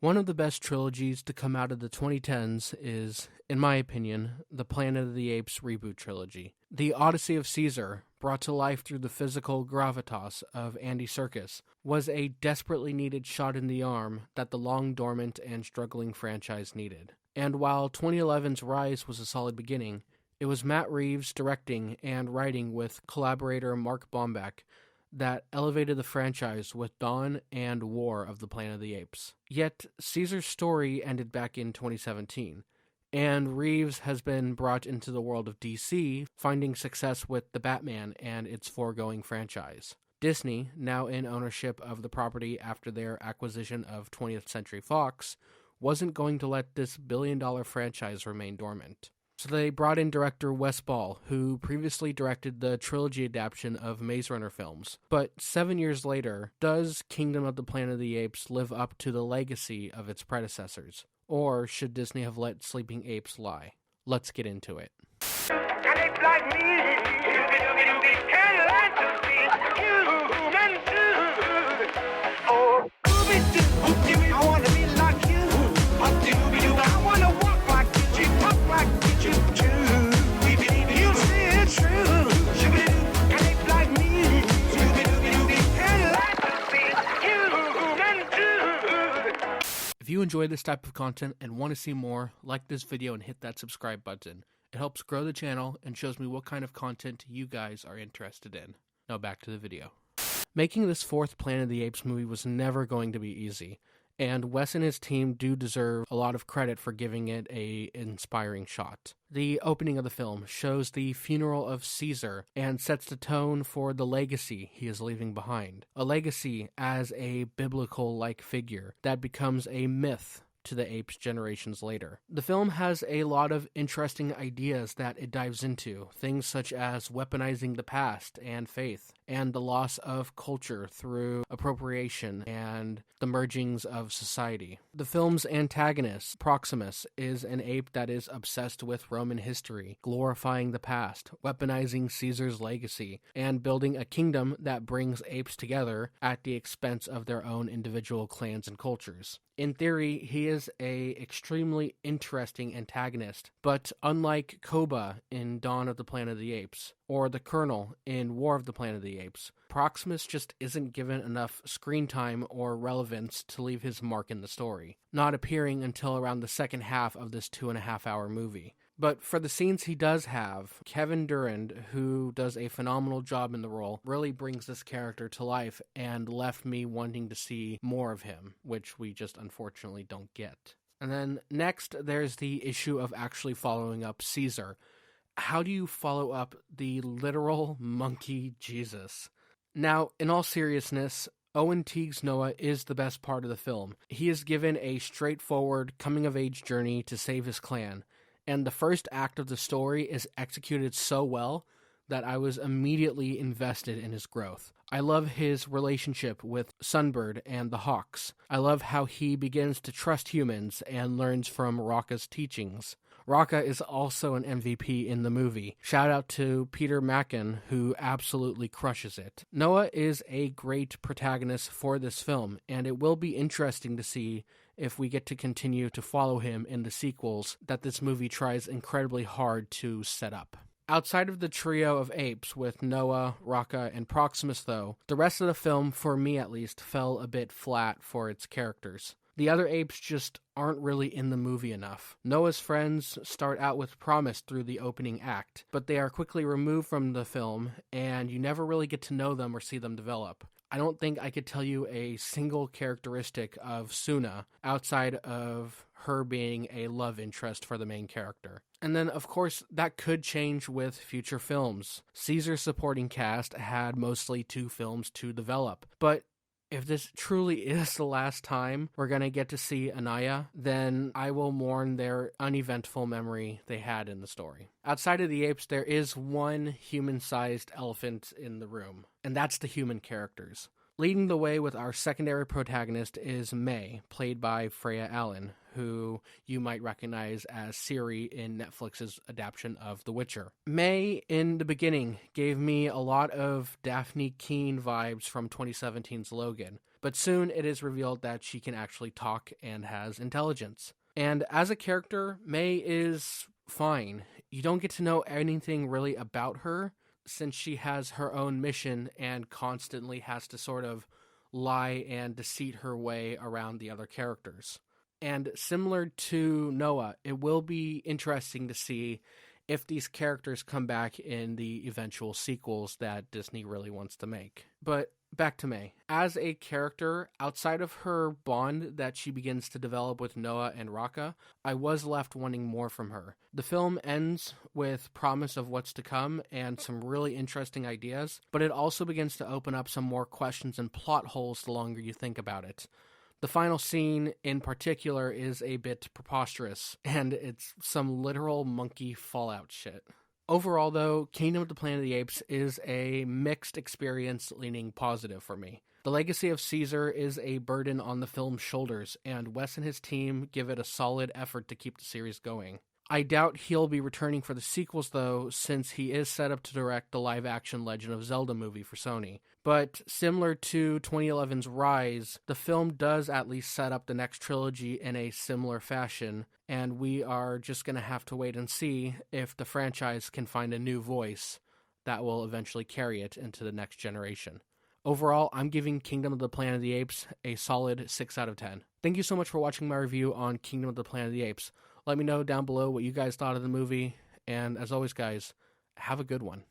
One of the best trilogies to come out of the 2010s is, in my opinion, the Planet of the Apes reboot trilogy. The Odyssey of Caesar, brought to life through the physical gravitas of Andy Serkis, was a desperately needed shot in the arm that the long-dormant and struggling franchise needed. And while 2011's Rise was a solid beginning, it was Matt Reeves directing and writing with collaborator Mark Bomback that elevated the franchise with Dawn and War of the Planet of the Apes. Yet, Caesar's story ended back in 2017, and Reeves has been brought into the world of DC, finding success with The Batman and its foregoing franchise. Disney, now in ownership of the property after their acquisition of 20th Century Fox, wasn't going to let this billion-dollar franchise remain dormant. So they brought in director Wes Ball, who previously directed the trilogy adaptation of Maze Runner films. But 7 years later, does Kingdom of the Planet of the Apes live up to the legacy of its predecessors? Or should Disney have let sleeping apes lie? Let's get into it. If you enjoy this type of content and want to see more, like this video and hit that subscribe button. It helps grow the channel and shows me what kind of content you guys are interested in. Now back to the video. Making this fourth Planet of the Apes movie was never going to be easy, and Wes and his team do deserve a lot of credit for giving it an inspiring shot. The opening of the film shows the funeral of Caesar and sets the tone for the legacy he is leaving behind. A legacy as a biblical-like figure that becomes a myth to the apes generations later. The film has a lot of interesting ideas that it dives into, things such as weaponizing the past and faith, and the loss of culture through appropriation and the mergings of society. The film's antagonist, Proximus, is an ape that is obsessed with Roman history, glorifying the past, weaponizing Caesar's legacy, and building a kingdom that brings apes together at the expense of their own individual clans and cultures. In theory, he is an extremely interesting antagonist, but unlike Koba in Dawn of the Planet of the Apes, or the Colonel in War of the Planet of the Apes, Proximus just isn't given enough screen time or relevance to leave his mark in the story, not appearing until around the second half of this 2.5-hour movie. But for the scenes he does have, Kevin Durand, who does a phenomenal job in the role, really brings this character to life and left me wanting to see more of him, which we just unfortunately don't get. And then next, there's the issue of actually following up Caesar. How do you follow up the literal monkey Jesus? Now, in all seriousness, Owen Teague's Noah is the best part of the film. He is given a straightforward coming-of-age journey to save his clan, and the first act of the story is executed so well that I was immediately invested in his growth. I love his relationship with Sunbird and the Hawks. I love how he begins to trust humans and learns from Rocca's teachings. Rocca is also an MVP in the movie. Shout out to Peter Mackin, who absolutely crushes it. Noah is a great protagonist for this film, and it will be interesting to see if we get to continue to follow him in the sequels that this movie tries incredibly hard to set up. Outside of the trio of apes with Noah, Rocca, and Proximus though, the rest of the film, for me at least, fell a bit flat for its characters. The other apes just aren't really in the movie enough. Noah's friends start out with promise through the opening act, but they are quickly removed from the film, and you never really get to know them or see them develop. I don't think I could tell you a single characteristic of Suna outside of her being a love interest for the main character. And then, of course, that could change with future films. Caesar's supporting cast had mostly 2 films to develop, but if this truly is the last time we're going to get to see Anaya, then I will mourn their uneventful memory they had in the story. Outside of the apes, there is one human-sized elephant in the room, and that's the human characters. Leading the way with our secondary protagonist is May, played by Freya Allen, who you might recognize as Ciri in Netflix's adaptation of The Witcher. May, in the beginning, gave me a lot of Daphne Keane vibes from 2017's Logan, but soon it is revealed that she can actually talk and has intelligence. And as a character, May is fine. You don't get to know anything really about her, since she has her own mission and constantly has to sort of lie and deceit her way around the other characters. And similar to Noah, it will be interesting to see if these characters come back in the eventual sequels that Disney really wants to make. But back to May. As a character, outside of her bond that she begins to develop with Noah and Raka, I was left wanting more from her. The film ends with promise of what's to come and some really interesting ideas, but it also begins to open up some more questions and plot holes the longer you think about it. The final scene in particular is a bit preposterous, and it's some literal monkey Fallout shit. Overall, though, Kingdom of the Planet of the Apes is a mixed experience leaning positive for me. The legacy of Caesar is a burden on the film's shoulders, and Wes and his team give it a solid effort to keep the series going. I doubt he'll be returning for the sequels, though, since he is set up to direct the live-action Legend of Zelda movie for Sony. But similar to 2011's Rise, the film does at least set up the next trilogy in a similar fashion, and we are just going to have to wait and see if the franchise can find a new voice that will eventually carry it into the next generation. Overall, I'm giving Kingdom of the Planet of the Apes a solid 6 out of 10. Thank you so much for watching my review on Kingdom of the Planet of the Apes. Let me know down below what you guys thought of the movie, and as always, guys, have a good one.